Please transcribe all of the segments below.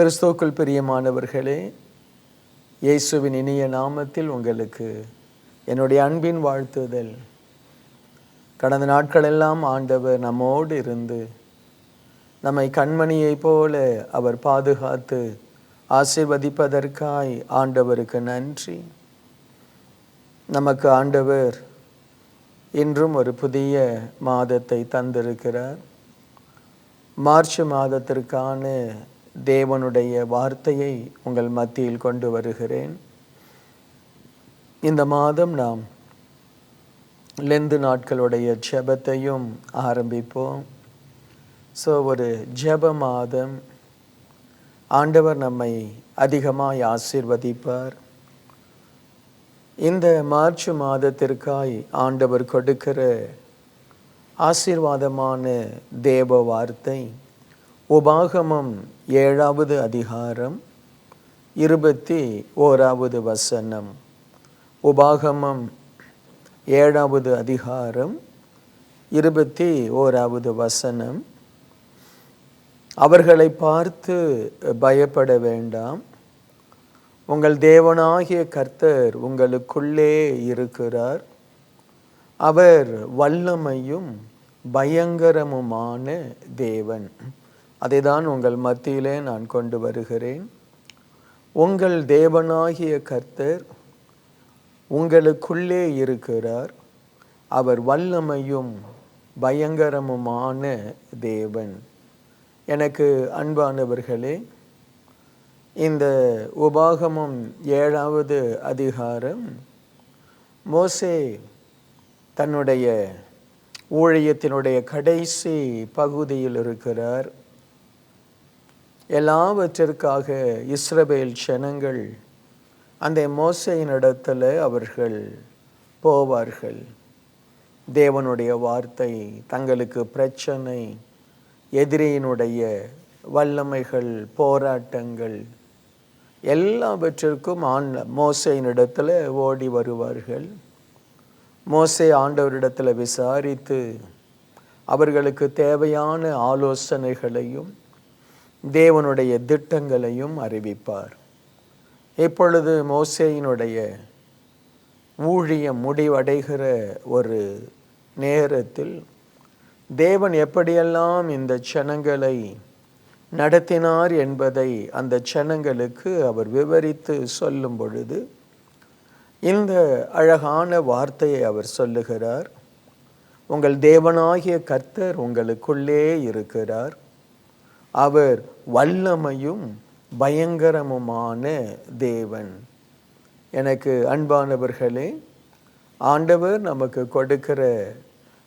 கிறிஸ்துவுக்குள் பிரியமானவர்களே, இயேசுவின் இனிய நாமத்தில் உங்களுக்கு என்னுடைய அன்பின் வாழ்த்துதல். கடந்த நாட்களெல்லாம் ஆண்டவர் நம்மோடு இருந்து நம்மை கண்மணியைப் போல அவர் பாதுகாத்து ஆசீர்வதிப்பதற்காய் ஆண்டவருக்கு நன்றி. நமக்கு ஆண்டவர் இன்றும் ஒரு புதிய மாதத்தை தந்திருக்கிறார். மார்ச் மாதத்திற்கான தேவனுடைய வார்த்தையை உங்கள் மத்தியில் கொண்டு வருகிறேன். இந்த மாதம் நாம் லெந்து நாட்களுடைய ஜெபத்தையும் ஆரம்பிப்போம். ஒரு ஜெப மாதம். ஆண்டவர் நம்மை அதிகமாய் ஆசீர்வதிப்பார். இந்த மார்ச் மாதத்திற்காய் ஆண்டவர் கொடுக்கிற ஆசீர்வாதமான தேவ வார்த்தை உபாகமம் 7வது அதிகாரம் 21வது வசனம். உபாகமம் 7வது அதிகாரம் 21வது வசனம். அவர்களை பார்த்து பயப்பட வேண்டாம், உங்கள் தேவனாகிய கர்த்தர் உங்களுக்குள்ளே இருக்கிறார். அவர் வல்லமையும் பயங்கரமுமான தேவன். அதைதான் உங்கள் மத்தியிலே நான் கொண்டு வருகிறேன். உங்கள் தேவனாகிய கர்த்தர் உங்களுக்குள்ளே இருக்கிறார். அவர் வல்லமையும் பயங்கரமுமான தேவன். எனக்கு அன்பானவர்களே, இந்த உபாகமம் 7வது அதிகாரம் மோசே தன்னுடைய ஊழியத்தினுடைய கடைசி பகுதியில் இருக்கிறார். எல்லாவற்றிற்காக இஸ்ரவேல் ஜனங்கள் அந்த மோசேயினிடத்தில் அவர்கள் போவார்கள். தேவனுடைய வார்த்தை, தங்களுக்கு பிரச்சனை, எதிரியினுடைய வல்லமைகள், போராட்டங்கள் எல்லாவற்றிற்கும் மோசேயினிடத்தில் ஓடி வருவார்கள். மோசே ஆண்டவரிடத்தில் விசாரித்து அவர்களுக்கு தேவையான ஆலோசனைகளையும் தேவனுடைய திட்டங்களையும் அறிவிப்பார். இப்பொழுது மோசேயினுடைய ஊழியம் முடிவடைகிற ஒரு நேரத்தில் தேவன் எப்படியெல்லாம் இந்த ஜனங்களை நடத்தினார் என்பதை அந்த ஜனங்களுக்கு அவர் விவரித்து சொல்லும் பொழுது இந்த அழகான வார்த்தையை அவர் சொல்லுகிறார். உங்கள் தேவனாகிய கர்த்தர் உங்களுக்குள்ளே இருக்கிறார். அவர் வல்லமையும் பயங்கரமுமான தேவன். எனக்கு அன்பானவர்களே, ஆண்டவர் நமக்கு கொடுக்கிற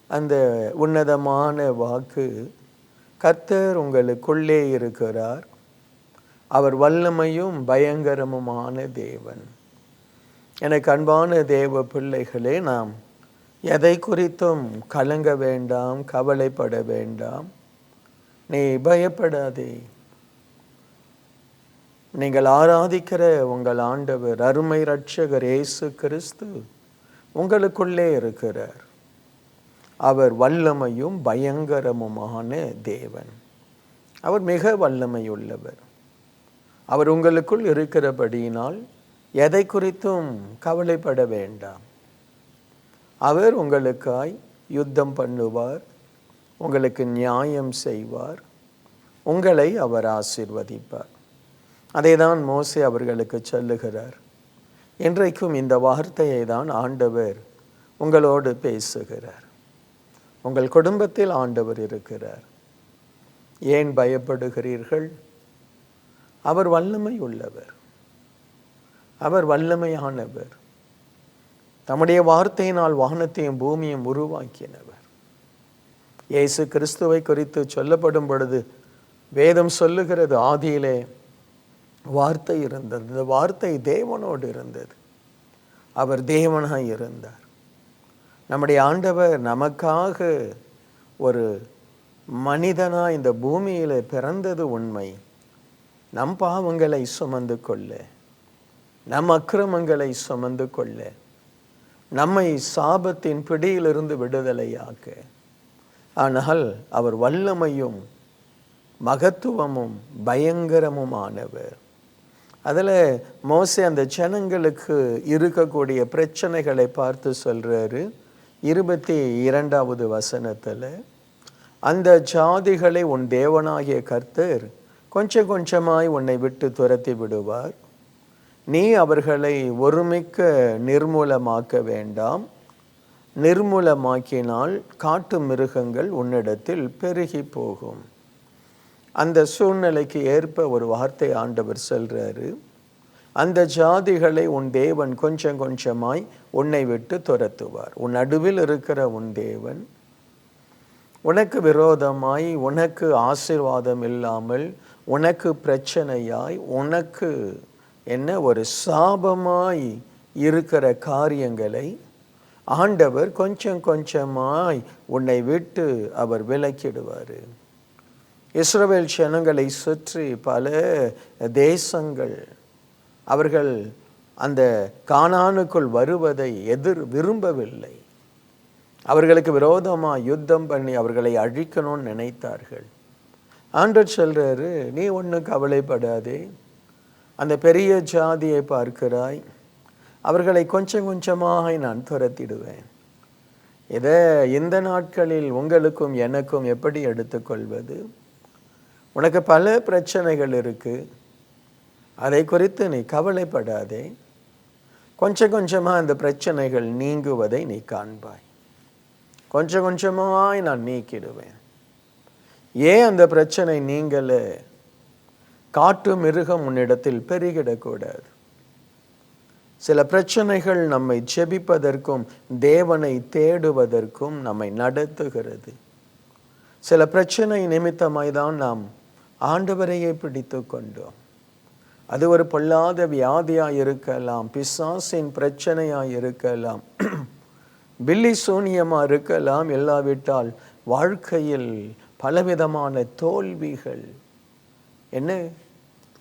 அந்த உன்னதமான வாக்கு, கர்த்தர் உங்களுக்குள்ளே இருக்கிறார். அவர் வல்லமையும் பயங்கரமுமான தேவன். எனக்கு அன்பான தேவ பிள்ளைகளே, நாம் எதை குறித்தும் கலங்க வேண்டாம், கவலைப்பட வேண்டாம். நீ பயப்படாதே. நீங்கள் ஆராதிக்கிற உங்கள் ஆண்டவர், அருமை இரட்சகர் இயேசு கிறிஸ்து உங்களுக்குள்ளே இருக்கிறார். அவர் வல்லமையும் பயங்கரமுமான தேவன். அவர் மிக வல்லமையுள்ளவர். அவர் உங்களுக்குள் இருக்கிறபடியினால் எதை குறித்தும் கவலைப்பட வேண்டாம். அவர் உங்களுக்காய் யுத்தம் பண்ணுவார், உங்களுக்கு நியாயம் செய்வார், உங்களை அவர் ஆசீர்வதிப்பார். அதை தான் மோசே அவர்களுக்கு சொல்லுகிறார். இன்றைக்கும் இந்த வார்த்தையை தான் ஆண்டவர் உங்களோடு பேசுகிறார். உங்கள் குடும்பத்தில் ஆண்டவர் இருக்கிறார். ஏன் பயப்படுகிறீர்கள்? அவர் வல்லமை உள்ளவர். அவர் வல்லமையானவர். தம்முடைய வார்த்தையினால் வானத்தையும் பூமியும் உருவாக்கினவர். இயேசு கிறிஸ்துவை குறித்து சொல்லப்படும் பொழுது வேதம் சொல்லுகிறது, ஆதியிலே வார்த்தை இருந்தது, இந்த வார்த்தை தேவனோடு இருந்தது, அவர் தேவனாய் இருந்தார். நம்முடைய ஆண்டவர் நமக்காக ஒரு மனிதனாய் இந்த பூமியில் பிறந்தது உண்மை. நம் பாவங்களை சுமந்து கொள்ள, நம் அக்கிரமங்களை சுமந்து கொள்ள, நம்மை சாபத்தின் பிடியிலிருந்து விடுதலையாக்க. ஆனால் அவர் வல்லமையும் மகத்துவமும் பயங்கரமுமானவர். அதில் மோசே அந்த ஜனங்களுக்கு இருக்கக்கூடிய பிரச்சனைகளை பார்த்து சொல்கிறாரு. 22வது வசனத்தில், அந்த ஜாதிகளை உன் தேவனாகிய கர்த்தர் கொஞ்சம் கொஞ்சமாய் உன்னை விட்டு துரத்தி விடுவார். நீ அவர்களை ஒருமிக்க நிர்மூலமாக்க வேண்டாம். நிர்மூலமாக்கினால் காட்டு மிருகங்கள் உன்னிடத்தில் பெருகி போகும். அந்த சூழ்நிலைக்கு ஏற்ப ஒரு வார்த்தை ஆண்டவர் சொல்றாரு. அந்த ஜாதிகளை உன் தேவன் கொஞ்சம் கொஞ்சமாய் உன்னை விட்டு துரத்துவார். உன் நடுவில் இருக்கிற உன் தேவன் உனக்கு விரோதமாய், உனக்கு ஆசீர்வாதம் இல்லாமல், உனக்கு பிரச்சனையாய், உனக்கு ஒரு சாபமாய் இருக்கிற காரியங்களை ஆண்டவர் கொஞ்சம் கொஞ்சமாய் உன்னை விட்டு அவர் விலக்கிடுவார். இஸ்ரவேல் ஜனங்களை சுற்றி பல தேசங்கள் அவர்கள் அந்த கானானுக்குள் வருவதை விரும்பவில்லை. அவர்களுக்கு விரோதமாக யுத்தம் பண்ணி அவர்களை அழிக்கணும்னு நினைத்தார்கள். ஆண்டவர் சொல்றாரு, நீ ஒன்றும் கவலைப்படாதே. அந்த பெரிய ஜாதியை பார்க்கிறாய், அவர்களை கொஞ்சம் கொஞ்சமாக நான் துரத்திடுவேன். இதை இந்த நாட்களில் உங்களுக்கும் எனக்கும் எப்படி எடுத்துக்கொள்வது? உனக்கு பல பிரச்சனைகள் இருக்கு, அதை குறித்து நீ கவலைப்படாதே. கொஞ்சம் கொஞ்சமாக அந்த பிரச்சனைகள் நீங்குவதை நீ காண்பாய். கொஞ்சம் கொஞ்சமாய் நான் நீக்கிடுவேன். ஏன் அந்த பிரச்சனை நீங்கலை? காட்டு மிருகம் உன்னிடத்தில் பெருகிடக்கூடாது. சில பிரச்சனைகள் நம்மை ஜெபிப்பதற்கும் தேவனை தேடுவதற்கும் நம்மை நடத்துகிறது. சில பிரச்சனை நிமித்தமாய் தான் நாம் ஆண்டவரையே பிடித்து கொண்டோம். அது ஒரு பொல்லாத வியாதியாக இருக்கலாம், பிசாசின் பிரச்சனையாக இருக்கலாம், பில்லி சூனியமாக இருக்கலாம், இல்லாவிட்டால் வாழ்க்கையில் பலவிதமான தோல்விகள்,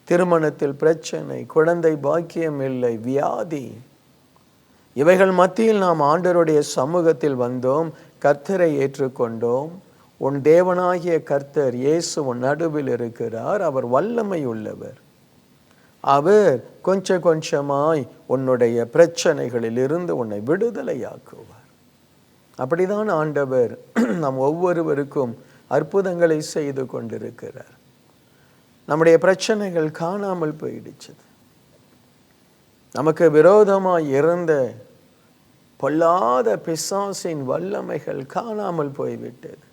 திருமணத்தில் பிரச்சனை, குழந்தை பாக்கியம் இல்லை, வியாதி. இவைகள் மத்தியில் நாம் ஆண்டவருடைய சமூகத்தில் வந்தோம், கர்த்தரை ஏற்றுக்கொண்டோம். உன் தேவனாகிய கர்த்தர் இயேசு உன் நடுவில் இருக்கிறார். அவர் வல்லமை உள்ளவர். அவர் கொஞ்சம் கொஞ்சமாய் உன்னுடைய பிரச்சனைகளில் இருந்து உன்னை விடுதலையாக்குவார். அப்படிதான் ஆண்டவர் நம் ஒவ்வொருவருக்கும் அற்புதங்களை செய்து கொண்டிருக்கிறார். நம்முடைய பிரச்சனைகள் காணாமல் போயிடுச்சு. நமக்கு விரோதமாய் இருந்த பொல்லாத பிசாசின் வல்லமைகள் காணாமல் போய்விட்டது.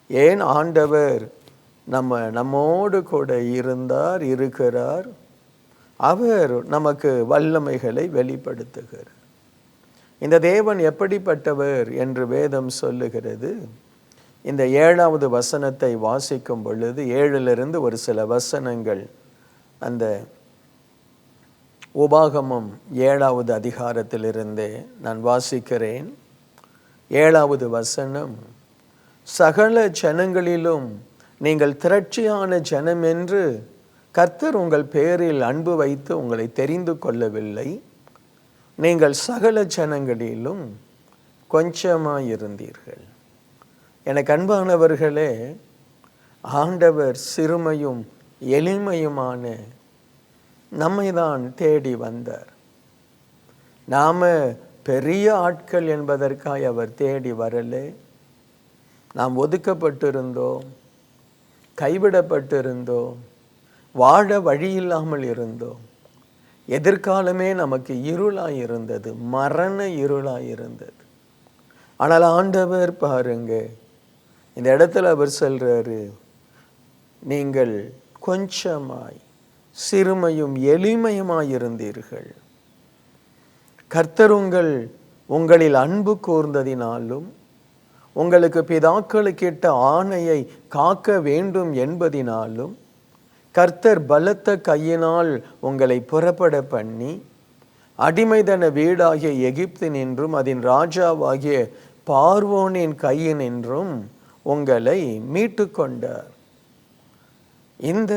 ஏன்? ஆண்டவர் நம்மோடு கூட இருக்கிறார். அவர் நமக்கு வல்லமைகளை வெளிப்படுத்துகிறார். இந்த தேவன் எப்படிப்பட்டவர் என்று வேதம் சொல்லுகிறது. இந்த 7வது வசனத்தை வாசிக்கும் பொழுது 7லிருந்து ஒரு சில வசனங்கள் அந்த உபாகமம் 7வது அதிகாரத்திலிருந்தே நான் வாசிக்கிறேன். 7வது வசனம், சகல ஜனங்களிலும் நீங்கள் திரட்சியான ஜனம் என்று கர்த்தர் உங்கள் பேரில் அன்பு வைத்து உங்களை தெரிந்து கொள்ளவில்லை. நீங்கள் சகல ஜனங்களிலும் கொஞ்சமாயிருந்தீர்கள். எனக்கு அன்பானவர்களே, ஆண்டவர் சிறுமையும் எளிமையுமான நம்மை தான் தேடி வந்தார். நாம பெரிய ஆட்கள் என்பதற்காக அவர் தேடி வரலே. நாம் ஒதுக்கப்பட்டிருந்தோம், கைவிடப்பட்டிருந்தோம், வாழ வழியில்லாமல் இருந்தோம். எதிர்காலமே நமக்கு இருளாய் இருந்தது, மரண இருளாய் இருந்தது. ஆனால் ஆண்டவர் பாருங்க, இந்த இடத்துல அவர் சொல்றாரு, நீங்கள் கொஞ்சமாய் சிறுமையும் எளிமையுமாய் இருந்தீர்கள். கர்த்தர் உங்களில் அன்பு கூர்ந்ததினாலும் உங்களுக்கு பிதாக்களுக்கிட்ட ஆணையை காக்க வேண்டும் என்பதினாலும் கர்த்தர் பலத்த கையினால் உங்களை புறப்பட பண்ணி அடிமைதன வீடாகிய எகிப்தினின்றும் அதன் ராஜாவாகிய பார்வோனின் கையினின்றும் உங்களை மீட்டு கொண்டார். இந்த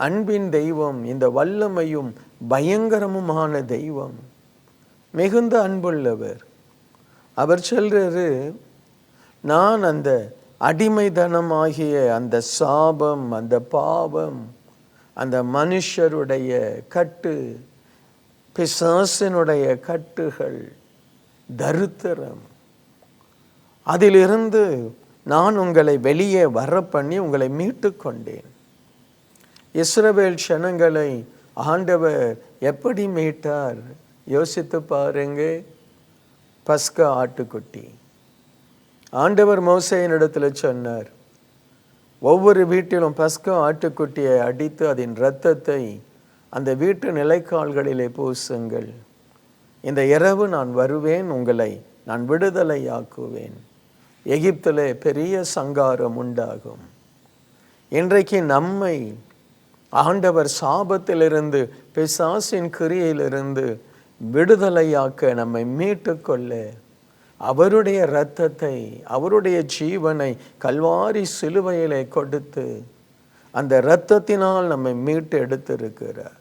அன்பின் தெய்வம், இந்த வல்லமையும் பயங்கரமுமான தெய்வம் மிகுந்த அன்புள்ளவர். அவர் சொல்றாரு, நான் அந்த அடிமைத்தனமாகிய அந்த சாபம், அந்த பாவம், அந்த மனுஷருடைய கட்டு, பிசாசினுடைய கட்டுகள், தரித்திரம், அதிலிருந்து நான் உங்களை வெளியே வர பண்ணி உங்களை மீட்டு கொண்டேன். இஸ்ரவேல் ஜனங்களை ஆண்டவர் எப்படி மீட்டார் யோசித்து பாருங்க. பஸ்கா ஆட்டுக்குட்டி. ஆண்டவர் மோசேயினிடத்தில் சொன்னார், ஒவ்வொரு வீட்டிலும் பஸ்கா ஆட்டுக்குட்டியை அடித்து அதன் இரத்தத்தை அந்த வீட்டு நிலைக்கால்களிலே பூசுங்கள். இந்த இரவு நான் வருவேன், உங்களை நான் விடுதலையாக்குவேன். எகிப்திலே பெரிய சங்காரம் உண்டாகும். இன்றைக்கு நம்மை ஆண்டவர் சாபத்திலிருந்து, பிசாசின் கிரியையிலிருந்து விடுதலையாக்க, நம்மை மீட்டு கொள்ள அவருடைய இரத்தத்தை, அவருடைய ஜீவனை கல்வாரி சிலுவையிலே கொடுத்து அந்த இரத்தத்தினால் நம்மை மீட்டு எடுத்திருக்கிறார்.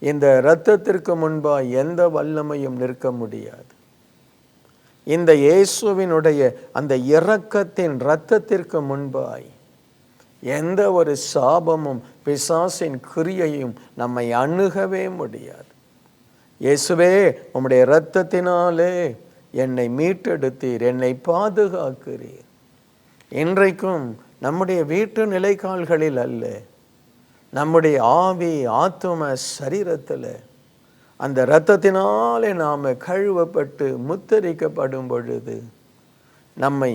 இந்த இரத்தத்திற்கு முன்பாக எந்த வல்லமையும் நிற்க முடியாது. இந்த இயேசுவினுடைய அந்த இரக்கத்தின் இரத்தத்திற்கு முன்பாய் எந்த ஒரு சாபமும் பிசாசின் கிரியையும் நம்மை அணுகவே முடியாது. இயேசுவே, உம்முடைய இரத்தத்தினாலே என்னை மீட்டெடுத்தீர், என்னை பாதுகாக்கிறீர். இன்றைக்கும் நம்முடைய வீட்டு நிலைக்கால்களில் அல்ல, நம்முடைய ஆவி, ஆத்தும சரீரத்தில் அந்த இரத்தத்தினாலே நாம் கழுவப்பட்டு முத்தரிக்கப்படும் பொழுது நம்மை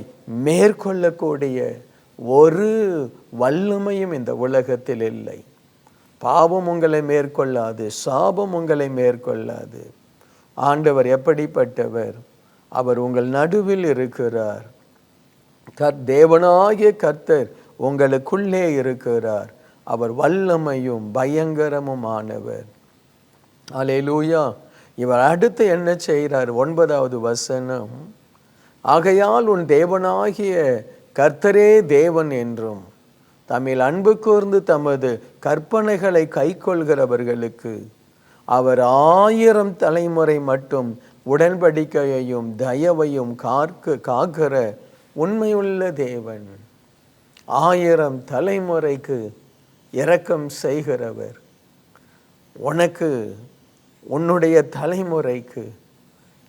மேற்கொள்ளக்கூடிய ஒரு வல்லமையும் இந்த உலகத்தில் இல்லை. பாவம் உங்களை மேற்கொள்ளாது, சாபம் உங்களை மேற்கொள்ளாது. ஆண்டவர் எப்படிப்பட்டவர்? அவர் உங்கள் நடுவில் இருக்கிறார். தேவனாகிய கர்த்தர் உங்களுக்குள்ளே இருக்கிறார். அவர் வல்லமையும் பயங்கரமுமானவர். அல்லேலூயா. இவர் அடுத்து என்ன செய்கிறார்? 9வது வசனம், ஆகையால் உன் தேவனாகிய கர்த்தரே தேவன் என்றும் தம்மில் அன்பு கூர்ந்து தமது கற்பனைகளை கைக்கொள்கிறவர்களுக்கு அவர் 1000 தலைமுறை மட்டும் உடன்படிக்கையையும் தயவையும் காக்கிற உண்மையுள்ள தேவன். 1000 தலைமுறைக்கு இரக்கம் செய்கிறவர். உனக்கு, உன்னுடைய தலைமுறைக்கு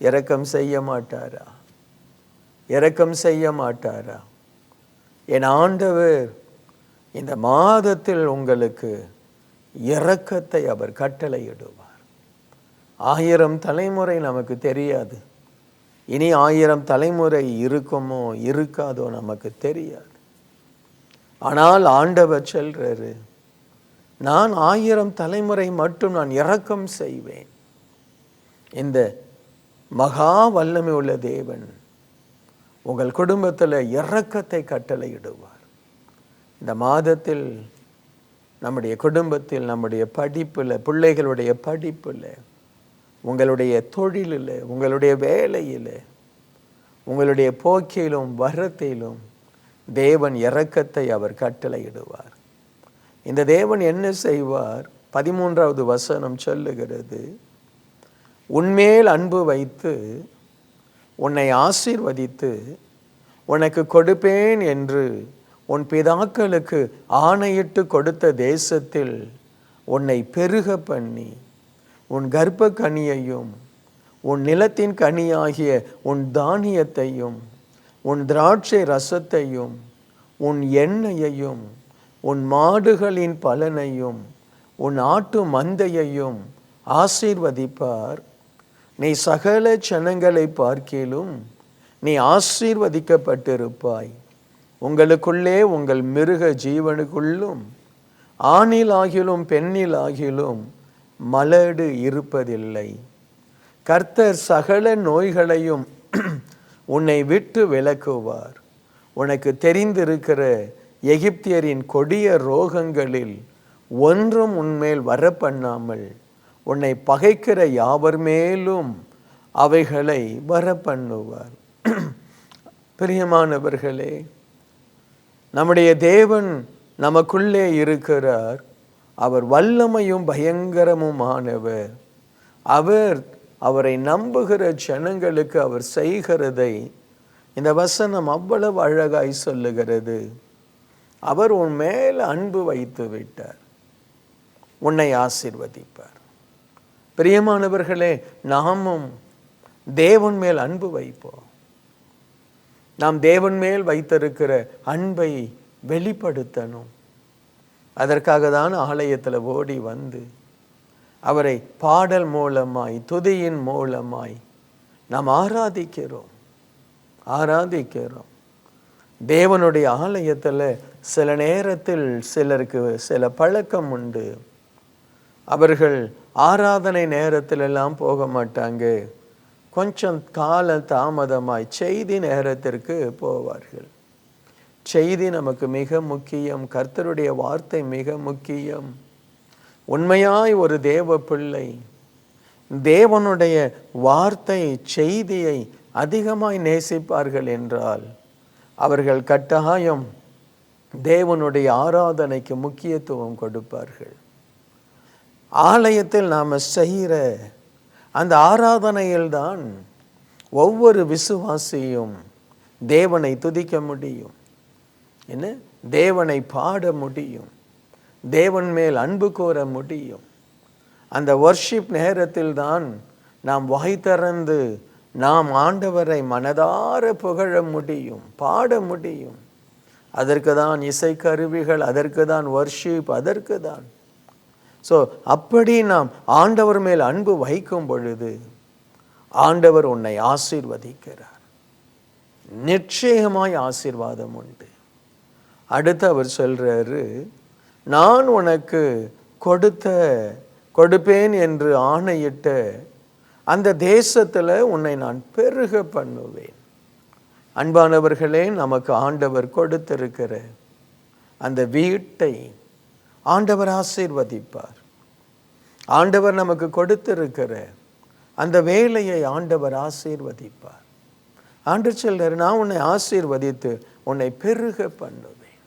இரக்கம் செய்ய மாட்டாரா? இரக்கம் செய்ய மாட்டாரா? என் ஆண்டவர் இந்த மாதத்தில் உங்களுக்கு இரக்கத்தை அவர் கட்டளையிடுவார். 1000 தலைமுறை நமக்கு தெரியாது. இனி 1000 தலைமுறை இருக்குமோ இருக்காதோ நமக்கு தெரியாது. ஆனால் ஆண்டவர் சொல்றாரு, நான் 1000 தலைமுறை மட்டும் நான் இரக்கம் செய்வேன். இந்த மகா வல்லமை உள்ள தேவன் உங்கள் குடும்பத்தில் இரக்கத்தை கட்டளையிடுவார். இந்த மாதத்தில் நம்முடைய குடும்பத்தில், நம்முடைய படிப்பில், பிள்ளைகளுடைய படிப்பில், உங்களுடைய தொழிலில், உங்களுடைய வேலையில், உங்களுடைய போக்கிலும் வரத்திலும் தேவன் இரக்கத்தை அவர் கட்டளையிடுவார். இந்த தேவன் என்ன செய்வார்? 13வது வசனம் சொல்லுகிறது, உன்மேல் அன்பு வைத்து உன்னை ஆசீர்வதித்து உனக்கு கொடுப்பேன் என்று உன் பிதாக்களுக்கு ஆணையிட்டு கொடுத்த தேசத்தில் உன்னை பெருக பண்ணி உன் கர்ப்ப கனியையும் உன் நிலத்தின் கனியாகிய உன் தானியத்தையும் உன் திராட்சை ரசத்தையும் உன் எண்ணெயையும் உன் மாடுகளின் பலனையும் உன் ஆட்டு மந்தையையும் ஆசீர்வதிப்பார். நீ சகல ஜனங்களை பார்க்கிலும் நீ ஆசீர்வதிக்கப்பட்டிருப்பாய். உங்களுக்குள்ளே உங்கள் மிருக ஜீவனுக்குள்ளும் ஆணிலாகிலும் பெண்ணிலாகிலும் மலடு இருப்பதில்லை. கர்த்தர் சகல நோய்களையும் உன்னை விட்டு விலக்குவார். உனக்கு தெரிந்திருக்கிற எகிப்தியரின் கொடிய ரோகங்களில் ஒன்றும் உன்மேல் வரப்பண்ணாமல் உன்னை பகைக்கிற யாவர் மேலும் அவைகளை வரப்பண்ணுவார். பிரியமானவர்களே, நம்முடைய தேவன் நமக்குள்ளே இருக்கிறார். அவர் வல்லமையும் பயங்கரமுமானவர். அவரை நம்புகிற ஜனங்களுக்கு அவர் செய்கிறதை இந்த வசனம் அவ்வளவு அழகாய் சொல்லுகிறது. அவர் உன் மேல் அன்பு வைத்து விட்டார், உன்னை ஆசீர்வதிப்பார். பிரியமானவர்களே, நாமும் தேவன் மேல் அன்பு வைப்போம். நாம் தேவன் மேல் வைத்திருக்கிற அன்பை வெளிப்படுத்தணும். அதற்காக தான் ஆலயத்தில் ஓடி வந்து அவரை பாடல் மூலமாய், துதியின் மூலமாய் நாம் ஆராதிக்கிறோம். தேவனுடைய ஆலயத்தில் சில நேரத்தில் சிலருக்கு சில பழக்கம் உண்டு. அவர்கள் ஆராதனை நேரத்தில் எல்லாம் போக மாட்டாங்க, கொஞ்சம் கால தாமதமாய் செய்தி நேரத்திற்கு போவார்கள். செய்தி நமக்கு மிக முக்கியம், கர்த்தருடைய வார்த்தை மிக முக்கியம். உண்மையாய் ஒரு தேவ பிள்ளை தேவனுடைய வார்த்தை செய்தியை அதிகமாய் நேசிப்பார்கள் என்றால் அவர்கள் கட்டாயம் தேவனுடைய ஆராதனைக்கு முக்கியத்துவம் கொடுப்பார்கள். ஆலயத்தில் நாம் செய்கிற அந்த ஆராதனையில்தான் ஒவ்வொரு விசுவாசியும் தேவனை துதிக்க முடியும், தேவனை பாட முடியும், தேவன் மேல் அன்பு கோர முடியும். அந்த வர்ஷிப் நேரத்தில் தான் நாம் வாய் திறந்து நாம் ஆண்டவரை மனதார புகழ முடியும், பாட முடியும். அதற்கு தான் இசைக்கருவிகள், அதற்கு தான் வர்ஷிப், அதற்கு தான். ஸோ அப்படி நாம் ஆண்டவர் மேல் அன்பு வைக்கும் பொழுது ஆண்டவர் உன்னை ஆசீர்வதிக்கிறார். நிச்சயமாய் ஆசீர்வாதம் உண்டு. அடுத்து அவர் சொல்றாரு, நான் உனக்கு கொடுப்பேன் என்று ஆணையிட்ட அந்த தேசத்தில் உன்னை நான் பெருக பண்ணுவேன். அன்பானவர்களே, நமக்கு ஆண்டவர் கொடுத்திருக்கிற அந்த வீட்டை ஆண்டவர் ஆசீர்வதிப்பார். ஆண்டவர் நமக்கு கொடுத்திருக்கிற அந்த வேலையை ஆண்டவர் ஆசீர்வதிப்பார். ஆண்டவர் சொல்றார், நான் உன்னை ஆசீர்வதித்து உன்னை பெருக பண்ணுவேன்.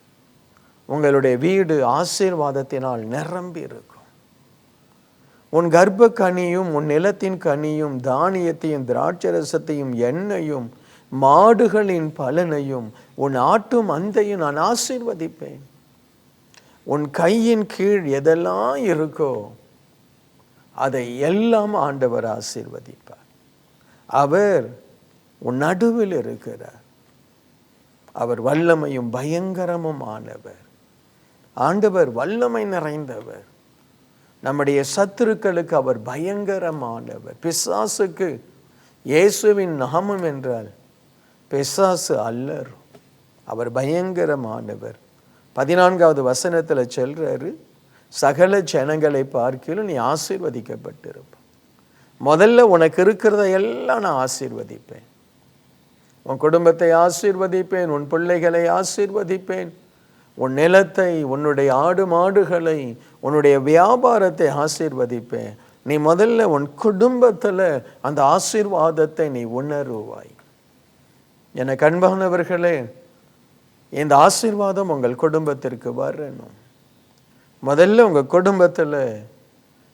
உங்களுடைய வீடு ஆசீர்வாதத்தினால் நிரம்பி இருக்கும். உன் கர்ப்ப கனியும் உன் நிலத்தின் கனியும் தானியத்தையும் திராட்சரசத்தையும் எண்ணெயும் மாடுகளின் பலனையும் உன் ஆட்டும் அந்தையும் நான் ஆசீர்வதிப்பேன். உன் கையின் கீழ் எதெல்லாம் இருக்கோ அதை எல்லாம் ஆண்டவர் ஆசீர்வதிப்பார். அவர் உன் நடுவில் இருக்கிறார். அவர் வல்லமையும் பயங்கரமும் ஆனவர். ஆண்டவர் வல்லமை நிறைந்தவர். நம்முடைய சத்துருக்களுக்கு அவர் பயங்கரமானவர். பிசாசுக்கு இயேசுவின் நாமம் என்றால் பிசாசு அல்லர், அவர் பயங்கரமானவர். 14வது வசனத்தில் சொல்றாரு, சகல ஜனங்களை பார்க்கிலும் நீ ஆசீர்வதிக்கப்பட்டிருப்ப. முதல்ல உனக்கு இருக்கிறத எல்லாம் நான் ஆசீர்வதிப்பேன். உன் குடும்பத்தை ஆசீர்வதிப்பேன், உன் பிள்ளைகளை ஆசீர்வதிப்பேன், உன் நிலத்தை, உன்னுடைய ஆடு மாடுகளை, உன்னுடைய வியாபாரத்தை ஆசீர்வதிப்பேன். நீ முதல்ல உன் குடும்பத்தில் அந்த ஆசீர்வாதத்தை நீ உணருவாய். என அன்பானவர்களே, இந்த ஆசீர்வாதம் உங்கள் குடும்பத்திற்கு வரணும். முதல்ல உங்கள் குடும்பத்தில்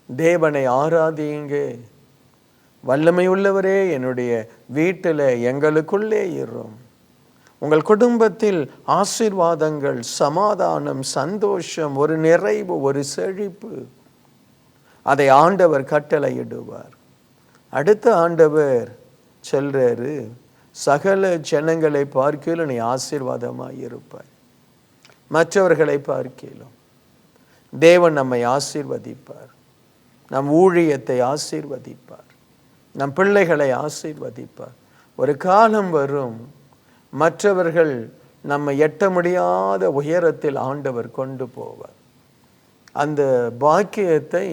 தேவனை ஆராதியுங்க. வல்லமை உள்ளவரே, என்னுடைய வீட்டில் எங்களுக்குள்ளே இரும். உங்கள் குடும்பத்தில் ஆசீர்வாதங்கள், சமாதானம், சந்தோஷம், ஒரு நிறைவு, ஒரு செழிப்பு, அதை ஆண்டவர் கட்டளையிடுவார். அடுத்த ஆண்டவர் சொல்றாரு, சகல ஜனங்களை பார்க்கிலும் நீ ஆசீர்வாதமாய் இருப்பாய். மற்றவர்களை பார்க்கிலும் தேவன் நம்மை ஆசீர்வதிப்பார். நம் ஊழியத்தை ஆசீர்வதிப்பார். நம் பிள்ளைகளை ஆசீர்வதிப்பார். ஒரு காலம் வரும், மற்றவர்கள் நம்மை எட்ட முடியாத உயரத்தில் ஆண்டவர் கொண்டு போவார். அந்த பாக்கியத்தை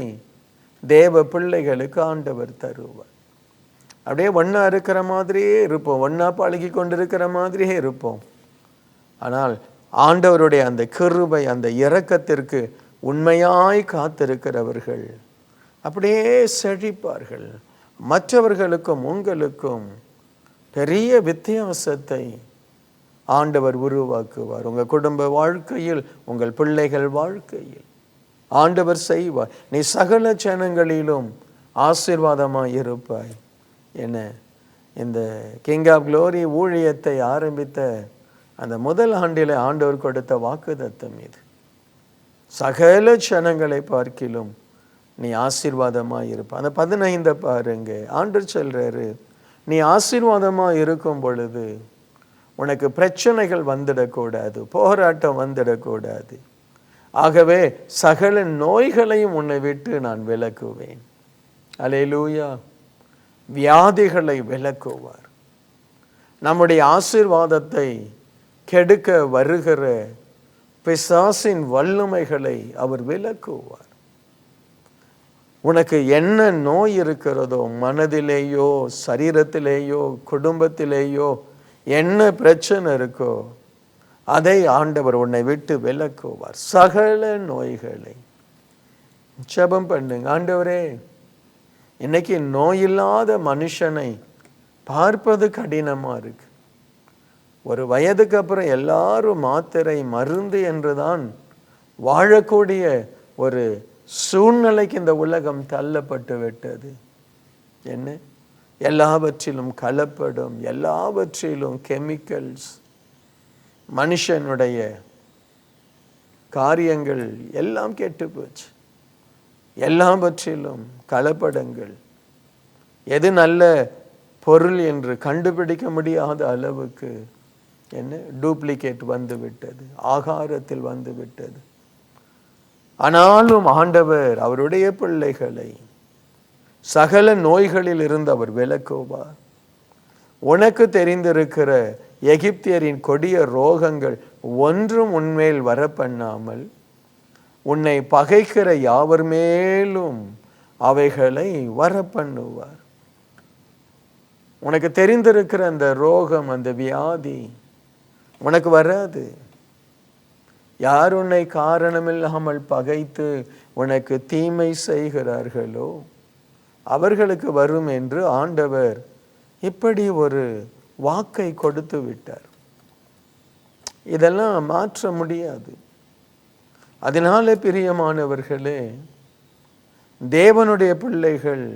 தேவ பிள்ளைகளுக்கு ஆண்டவர் தருவார். அப்படியே ஒன்றா இருக்கிற மாதிரியே இருப்போம், ஒன்றா பழகி கொண்டிருக்கிற மாதிரியே இருப்போம். ஆனால் ஆண்டவருடைய அந்த கிருபை, அந்த இரக்கத்திற்கு உண்மையாய் காத்திருக்கிறவர்கள் அப்படியே செழிப்பார்கள். மற்றவர்களுக்கும் உங்களுக்கும் பெரிய வித்தியாசத்தை ஆண்டவர் உருவாக்குவார். உங்கள் குடும்ப வாழ்க்கையில், உங்கள் பிள்ளைகள் வாழ்க்கையில் ஆண்டவர் செய்வார். நீ சகல ஜனங்களிலும் ஆசீர்வாதமாய் இருப்பாய். என்ன இந்த கிங் ஆஃப் க்ளோரி ஊழியத்தை ஆரம்பித்த அந்த முதல் ஆண்டில் ஆண்டவர் கொடுத்த வாக்குத்தத்தம் இது. சகல ஜனங்களை பார்க்கிலும் நீ ஆசீர்வாதமாக இருப்ப. அந்த 15 பாருங்க. ஆண்டவர் சொல்றாரு, நீ ஆசீர்வாதமாக இருக்கும் பொழுது உனக்கு பிரச்சனைகள் வந்துடக்கூடாது, போராட்டம் வந்துடக்கூடாது. ஆகவே சகல நோய்களையும் உன்னை விட்டு நான் விலக்குவேன். அல்லேலூயா. வியாதிகளை விலக்குவார். நம்முடைய ஆசீர்வாதத்தை கெடுக்க வருகிற பிசாசின் வல்லமைகளை அவர் விலக்குவார். உனக்கு என்ன நோய் இருக்கிறதோ, மனதிலேயோ சரீரத்திலேயோ குடும்பத்திலேயோ என்ன பிரச்சனை இருக்கோ அதை ஆண்டவர் உன்னை விட்டு விலக்குவார். சகல நோய்களை. ஜெபம் பண்ணுங்க. ஆண்டவரே, இன்னைக்கு நோயில்லாத மனுஷனை பார்ப்பது கடினமா இருக்கு. ஒரு வயதுக்கு அப்புறம் எல்லாரும் மாத்திரை மருந்து என்றுதான் வாழக்கூடிய ஒரு சூழ்நிலைக்கு இந்த உலகம் தள்ளப்பட்டு விட்டது. என்ன? எல்லாவற்றிலும் கலப்படம், எல்லாவற்றிலும் கெமிக்கல்ஸ், மனுஷனுடைய காரியங்கள் எல்லாம் கெட்டு போச்சு. எல்லாவற்றிலும் கலப்படங்கள். எது நல்ல பொருள் என்று கண்டுபிடிக்க முடியாத அளவுக்கு என்ன டூப்ளிகேட் வந்து விட்டது, ஆகாரத்தில் வந்து விட்டது. ஆனாலும் ஆண்டவர் அவருடைய பிள்ளைகளை சகல நோய்களில் இருந்து அவர் விலக்குவார். உனக்கு தெரிந்திருக்கிற எகிப்தியரின் கொடிய ரோகங்கள் ஒன்றும் உன்மேல் வர பண்ணாமல் உன்னை பகைக்கிற யாவர் மேலும் அவைகளை வர பண்ணுவார். உனக்கு தெரிந்திருக்கிற அந்த ரோகம், அந்த வியாதி உனக்கு வராது. யார் உன்னை காரணமில்லாமல் பகைத்து உனக்கு தீமை செய்கிறார்களோ அவர்களுக்கு வரும் என்று ஆண்டவர் இப்படி ஒரு வாக்கை கொடுத்து விட்டார். இதெல்லாம் மாற்ற முடியாது. அதனால பிரியமானவர்களே, தேவனுடைய பிள்ளைகள்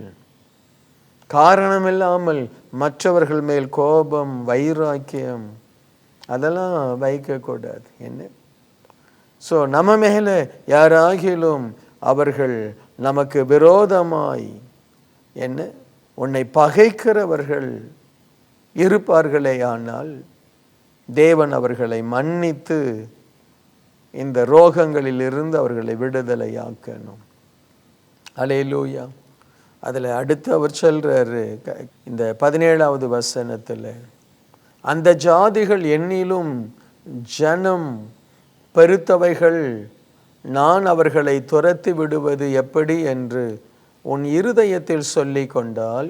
காரணமில்லாமல் மற்றவர்கள் மேல் கோபம், வைராக்கியம் அதெல்லாம் வைக்கக்கூடாது. என்ன? ஸோ நம்ம மேலே யாராகிலும் அவர்கள் நமக்கு விரோதமாய் என்ன உன்னை பகைக்கிறவர்கள் இருப்பார்களே, ஆனால் தேவன் அவர்களை மன்னித்து இந்த ரோகங்களில் இருந்து அவர்களை விடுதலையாக்கணும். அல்லேலூயா. அதில் அடுத்து அவர் சொல்றாரு இந்த 17வது வசனத்தில், அந்த ஜாதிகள் என்னிலும் ஜனம் பெருத்தவைகள், நான் அவர்களை துரத்தி விடுவது எப்படி என்று உன் இருதயத்தில் சொல்லி கொண்டால்,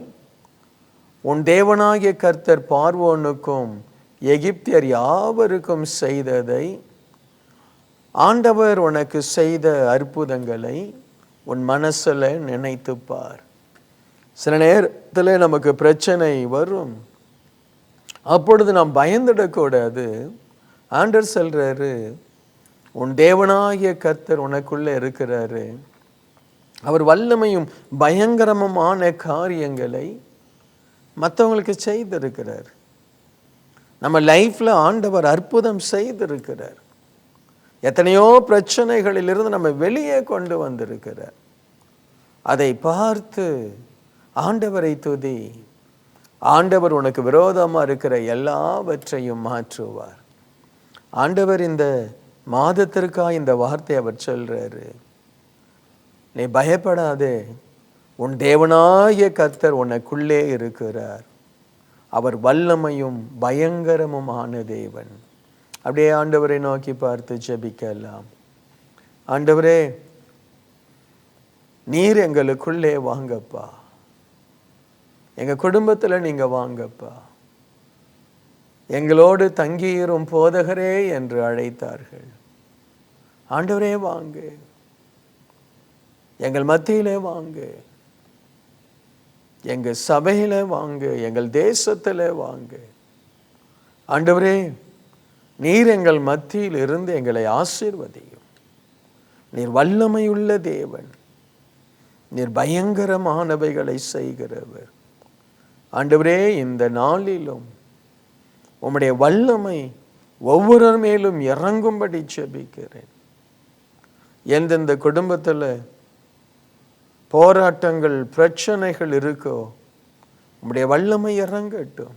உன் தேவனாகிய கர்த்தர் பார்வோனுக்கும் எகிப்தியர் யாவருக்கும் செய்ததை, ஆண்டவர் உனக்கு செய்த அற்புதங்களை உன் மனசில் நினைத்துப்பார். சில நேரத்தில் நமக்கு பிரச்சனை வரும். அப்பொழுது நாம் பயந்துடக்கூடாது. ஆண்டவர் சொல்றாரு, உன் தேவனாகிய கர்த்தர் உனக்குள்ளே இருக்கிறாரு. அவர் வல்லமையும் பயங்கரமான காரியங்களை மற்றவங்களுக்கு செய்திருக்கிறார். நம்ம லைஃப்ல ஆண்டவர் அற்புதம் செய்திருக்கிறார். எத்தனையோ பிரச்சனைகளிலிருந்து நம்ம வெளியே கொண்டு வந்திருக்கிறார். அதை பார்த்து ஆண்டவரை துதி. ஆண்டவர் உனக்கு விரோதமாக இருக்கிற எல்லாவற்றையும் மாற்றுவார். ஆண்டவர் இந்த மாதத்திற்காக இந்த வார்த்தை அவர் சொல்றாரு, நீ பயப்படாதே, உன் தேவனாகிய கர்த்தர் உனக்குள்ளே இருக்கிறார். அவர் வல்லமையும் பயங்கரமுமான தேவன். அப்படியே ஆண்டவரை நோக்கி பார்த்து ஜெபிக்கலாம். ஆண்டவரே, நீர் எங்களுக்குள்ளே வாங்கப்பா, எங்க குடும்பத்தில் நீங்க வாங்கப்பா. எங்களோடு தங்கியிரும் போதகரே என்று அழைத்தார்கள். ஆண்டவரே வாங்க, எங்கள் மத்தியிலே வாங்க, எங்க சபையில வாங்க, எங்கள் தேசத்திலே வாங்க. ஆண்டவரே, நீர் எங்கள் மத்தியில் இருந்து எங்களை ஆசீர்வதியும். நீர் வல்லமையுள்ள தேவன், நீர் பயங்கரமானவைகளை செய்கிறவர். ஆண்டவரே, இந்த நாளிலும் உம்முடைய வல்லமை ஒவ்வொருவர் மேலும் இறங்கும்படி ஜெபிக்கிறேன். எந்தெந்த குடும்பத்தில் போராட்டங்கள், பிரச்சனைகள் இருக்கோ உம்முடைய வல்லமை இறங்கட்டும்.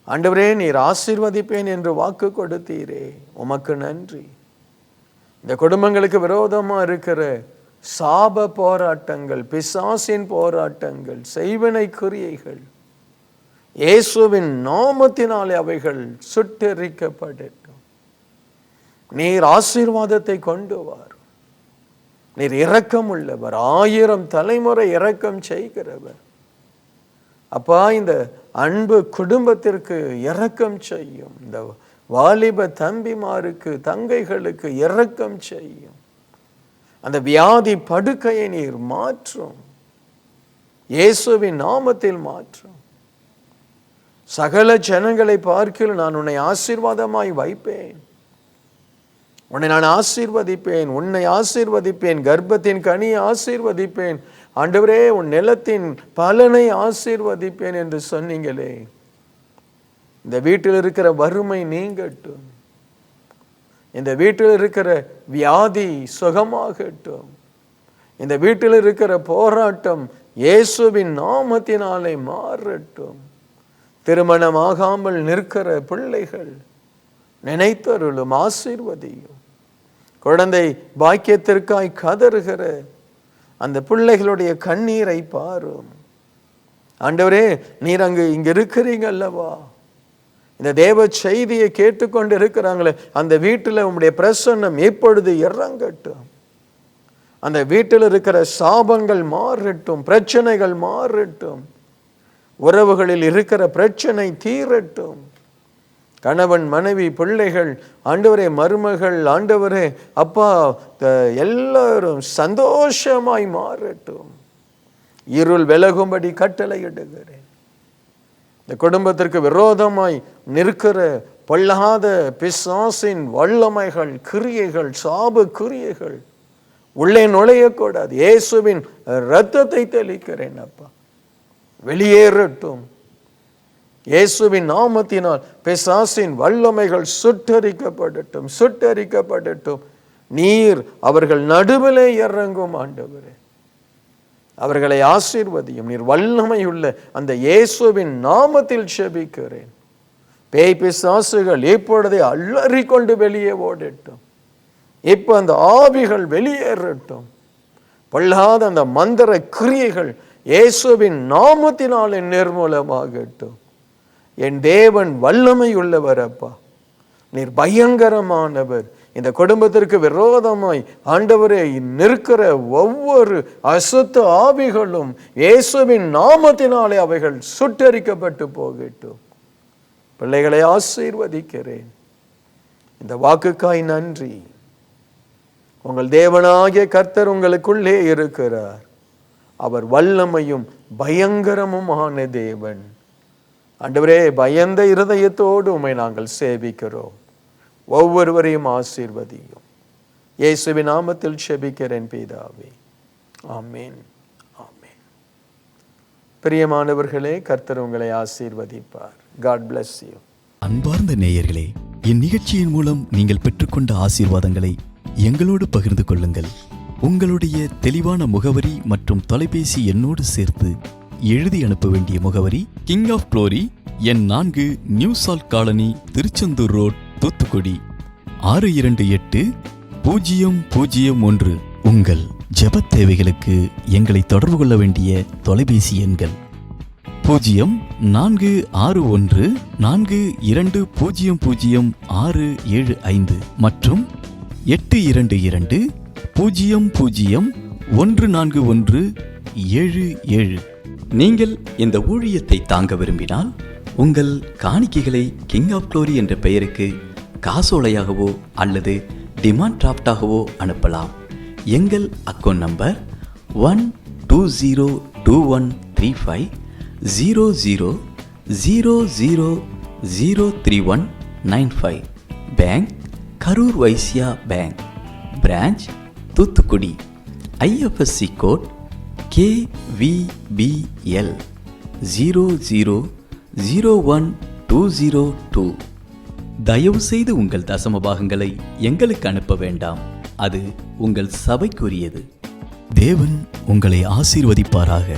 ஆண்டவரே, நீர் ஆசீர்வதிப்பேன் என்று வாக்கு கொடுத்தீரே, உமக்கு நன்றி. இந்த குடும்பங்களுக்கு விரோதமா இருக்கிற சாப போராட்டங்கள், பிசாசின் போராட்டங்கள், செய்வினை கிரியைகள் இயேசுவின் நாமத்தினாலே அவைகள் சுட்டெரிக்கப்படட்டும். நீர் ஆசீர்வாதத்தை கொண்டு வார். நீர் இரக்கம் உள்ளவர், 1000 தலைமுறை இரக்கம் செய்கிறவர். அப்பா, இந்த அன்பு குடும்பத்திற்கு இரக்கம் செய்யும். இந்த வாலிப தம்பிமாருக்கு, தங்கைகளுக்கு இரக்கம் செய்யும். அந்த வியாதி படுக்கையை நீர் மாற்றும், இயேசுவின் நாமத்தில் மாற்றும். சகல ஜனங்களை பார்க்கிலும் நான் உன்னை ஆசீர்வாதமாய் வைப்பேன், உன்னை நான் ஆசீர்வதிப்பேன், உன்னை ஆசீர்வதிப்பேன், கர்ப்பத்தின் கனியை ஆசீர்வதிப்பேன், ஆண்டவரே உன் நிலத்தின் பலனை ஆசீர்வதிப்பேன் என்று சொன்னீங்களே. இந்த வீட்டில் இருக்கிற வறுமை நீங்கட்டும், இந்த வீட்டில் இருக்கிற வியாதி சுகமாகட்டும், இந்த வீட்டில் இருக்கிற போராட்டம் இயேசுவின் நாமத்தினாலே மாறட்டும். திருமணமாகாமல் நிற்கிற பிள்ளைகள் நினைத்தருளும், ஆசீர்வதியும். குழந்தை பாக்கியத்திற்காய் கதறுகிற அந்த பிள்ளைகளுடைய கண்ணீரை பாரும். ஆண்டவரே, நீர் இங்க இருக்கிறீங்க அல்லவா? இந்த தேவ செய்தியை கேட்டுக்கொண்டு இருக்கிறாங்களே, அந்த வீட்டில் உம்முடைய பிரசன்னம் எப்பொழுது இறங்கட்டும். அந்த வீட்டில் இருக்கிற சாபங்கள் மாறட்டும், பிரச்சனைகள் மாறட்டும், உறவுகளில் இருக்கிற பிரச்சனை தீரட்டும். கணவன், மனைவி, பிள்ளைகள், ஆண்டவரே மருமகள், ஆண்டவரே அப்பா, எல்லாரும் சந்தோஷமாய் மாறட்டும். இருள் விலகும்படி கட்டளையிடுகிறேன். இந்த குடும்பத்திற்கு விரோதமாய் நிற்கிற பொல்லாத பிசாசின் வல்லமைகள், கிரியைகள், சாப கிரியைகள் உள்ளே நுழையக்கூடாது. இயேசுவின் இரத்தத்தை தெளிக்கிறேன் அப்பா, வெளியேறட்டும். இயேசுவின் நாமத்தினால் பிசாசின் வல்லமைகள் சுட்டரிக்கப்படட்டும், சுட்டரிக்கப்படட்டும். நீர் அவர்கள் நடுவிலே இறங்கும் ஆண்டவரே, அவர்களை ஆசீர்வதியும். நீர் வல்லமையுள்ள அந்த இயேசுவின் நாமத்தில் ஜெபிக்கிறேன். பேய் பிசாசுகள் இப்பொழுதே அலறி கொண்டு வெளியே ஓடட்டும். இப்ப அந்த ஆவிகள் வெளியேறட்டும். பொல்லாத அந்த மந்திர கிரியைகள் இயேசுவின் நாமத்தினாலே நிர்மூலமாகட்டும். என் தேவன் வல்லமை உள்ளவர் அப்பா, நீர் பயங்கரமானவர். இந்த குடும்பத்திற்கு விரோதமாய் ஆண்டவரே நிற்கிற ஒவ்வொரு அசுத்த ஆவிகளும் இயேசுவின் நாமத்தினாலே அவைகள் சுட்டரிக்கப்பட்டு போகட்டும். பிள்ளைகளை ஆசீர்வதிக்கிறேன். இந்த வாக்குக்காய் நன்றி. உங்கள் தேவனாகிய கர்த்தர் உங்களுக்குள்ளே இருக்கிறார். அவர் வல்லமையும் பயங்கரமுமான தேவன். ஆண்டவரே, பயந்த இருதயத்தோடு உம்மை நாங்கள் சேவிக்கிறோம். ஒவ்வொருவரையும் ஆசீர்வதியும். இயேசுவின் நாமத்தில் ஜெபிக்கிறேன் பிதாவே, ஆமென், ஆமென். பிரியமானவர்களே, கர்த்தர் உங்களை ஆசீர்வதிப்பார். God bless you. அன்பார்ந்த நேயர்களே, இந்நிகழ்ச்சியின் மூலம் நீங்கள் பெற்றுக்கொண்ட ஆசீர்வாதங்களை எங்களோடு பகிர்ந்து கொள்ளுங்கள். உங்களுடைய தெளிவான முகவரி மற்றும் தொலைபேசி எண்ணோடு சேர்த்து எழுதி அனுப்ப வேண்டிய முகவரி: கிங் ஆஃப் க்ளோரி, எண் 4, new salt colony, Tiruchendur road, Thoothukudi 628001. உங்கள் ஜெபத் தேவைகளுக்கு எங்களை தொடர்பு கொள்ள வேண்டிய தொலைபேசி எண்கள் 041142000675 மற்றும் 8220014177. நீங்கள் இந்த ஊழியத்தை தாங்க விரும்பினால் உங்கள் காணிக்கைகளை கிங் ஆஃப் க்ளோரி என்ற பெயருக்கு காசோலையாகவோ அல்லது டிமாண்ட் டிராஃப்டாகவோ அனுப்பலாம். எங்கள் account number 120213500003195. Bank Karur Vysya bank, branch Thoothukudi. IFSC code KVBL 00012002. தயவு செய்து உங்கள் தசம பாகங்களை எங்களுக்கு அனுப்ப வேண்டாம். அது உங்கள் சபைக்குரியது. தேவன் உங்களை ஆசீர்வதிப்பாராக.